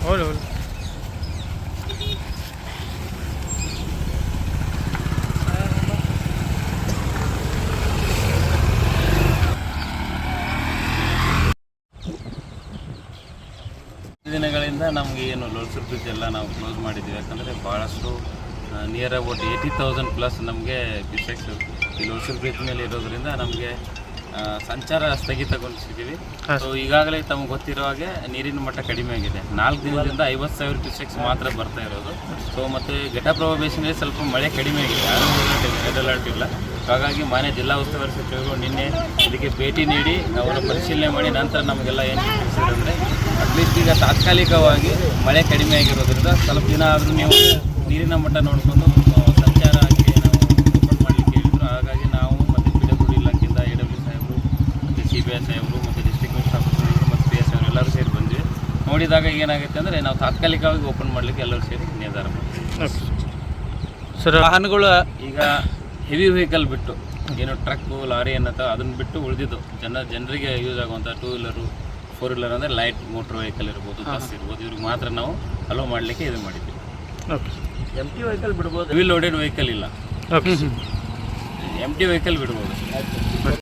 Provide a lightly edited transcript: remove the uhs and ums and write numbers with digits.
Hole ದಿನಗಳಿಂದ ನಮಗೆ ಏನು ಲೋಲ್ಸೂರು ಬ್ರಿಡ್ಜ್ ಎಲ್ಲ ನಾವು ಕ್ಲೋಸ್ ಮಾಡಿದ್ದೀವಿ. ಯಾಕಂದರೆ ಭಾಳಷ್ಟು ನಿಯರ್ ಅಬೌಟ್ 80,000 ಪ್ಲಸ್ ನಮಗೆ ಪಿಸೆಕ್ಸ್ ಈ ಲೋಲ್ಸೂರು ಬ್ರಿಡ್ಜ್ ಮೇಲೆ ಇರೋದ್ರಿಂದ ನಮಗೆ ಸಂಚಾರ ಸ್ಥಗಿತಗೊಳಿಸಿದ್ದೀವಿ. ಸೊ ಈಗಾಗಲೇ ತಮಗೆ ಗೊತ್ತಿರೋ ಹಾಗೆ ನೀರಿನ ಮಟ್ಟ ಕಡಿಮೆ ಆಗಿದೆ. 4 ದಿನದಿಂದ 50,000 ಪಿಸೆಕ್ಸ್ ಮಾತ್ರ ಬರ್ತಾ ಇರೋದು. ಸೊ ಮತ್ತು ಘಟಪ್ರಭಾ ಬೇಸಿನಲ್ಲಿ ಸ್ವಲ್ಪ ಮಳೆ ಕಡಿಮೆ ಆಗಿದೆ, ರೆಡ್ ಅಲರ್ಟ್ ಇಲ್ಲ. ಹಾಗಾಗಿ ಮಾನ್ಯ ಜಿಲ್ಲಾ ಉಸ್ತುವಾರಿ ಸಚಿವರು ನಿನ್ನೆ ಇದಕ್ಕೆ ಭೇಟಿ ನೀಡಿ ಅವರ ಪರಿಶೀಲನೆ ಮಾಡಿ ನಂತರ ನಮಗೆಲ್ಲ ಏನು ತಿಳಿಸಿದ್ರೆ ಅಟ್ಲೀಸ್ಟ್ ಈಗ ತಾತ್ಕಾಲಿಕವಾಗಿ ಮಳೆ ಕಡಿಮೆ ಆಗಿರೋದ್ರಿಂದ ಸ್ವಲ್ಪ ದಿನ ಆದರೂ ನೀವು ನೀರಿನ ಮಟ್ಟ ನೋಡಿಕೊಂಡು ಸಂಚಾರ ಆಗಿ ನಾವು ಓಪನ್ ಮಾಡಲಿಕ್ಕೆ ಹೇಳಿದರು. ಹಾಗಾಗಿ ನಾವು ಮತ್ತು PWD ಇಲಾಖೆಯಿಂದ AW ಸಾಹೇಬರು ಮತ್ತು CBI ಸಾಹೇಬರು ಮತ್ತು ಡಿಸ್ಟ್ರಿಕ್ಟ್ ಮಿನಿಸ್ಟರ್ ಆಫೀಸರ್ ಮತ್ತು PS ಅವರು ಎಲ್ಲರೂ ಸೇರಿ ಬಂದ್ವಿ. ನೋಡಿದಾಗ ಏನಾಗುತ್ತೆ ಅಂದರೆ ನಾವು ತಾತ್ಕಾಲಿಕವಾಗಿ ಓಪನ್ ಮಾಡಲಿಕ್ಕೆ ಎಲ್ಲರೂ ಸೇರಿ ನಿರ್ಧಾರ ಮಾಡ್ತೀವಿ. ಸರ್ ವಾಹನಗಳು ಈಗ ಹೆವಿ ವೆಹಿಕಲ್ ಬಿಟ್ಟು ಏನು ಟ್ರಕ್ಕು ಲಾರಿ ಅನ್ನೋ ಅದನ್ನು ಬಿಟ್ಟು ಉಳಿದಿದ್ದು ಜನರಿಗೆ ಯೂಸ್ ಆಗುವಂಥ 2 ವೀಲರು 4 ವೀಲರ್ ಅಂದರೆ ಲೈಟ್ ಮೋಟ್ರ್ ವೆಹಿಕಲ್ ಇರ್ಬೋದು, ಬಸ್ ಇರ್ಬೋದು, ಇವ್ರಿಗೆ ಮಾತ್ರ ನಾವು ಅಲೋ ಮಾಡಲಿಕ್ಕೆ ಇದು ಮಾಡಿದ್ದೀವಿ. ಎಂಟಿ ವೆಹಿಕಲ್ ಬಿಡ್ಬೋದು, ವೀಲ್ ಲೋಡೆಡ್ ವೆಹಿಕಲ್ ಇಲ್ಲ, ಎಂಟಿ ವೆಹಿಕಲ್ ಬಿಡ್ಬೋದು.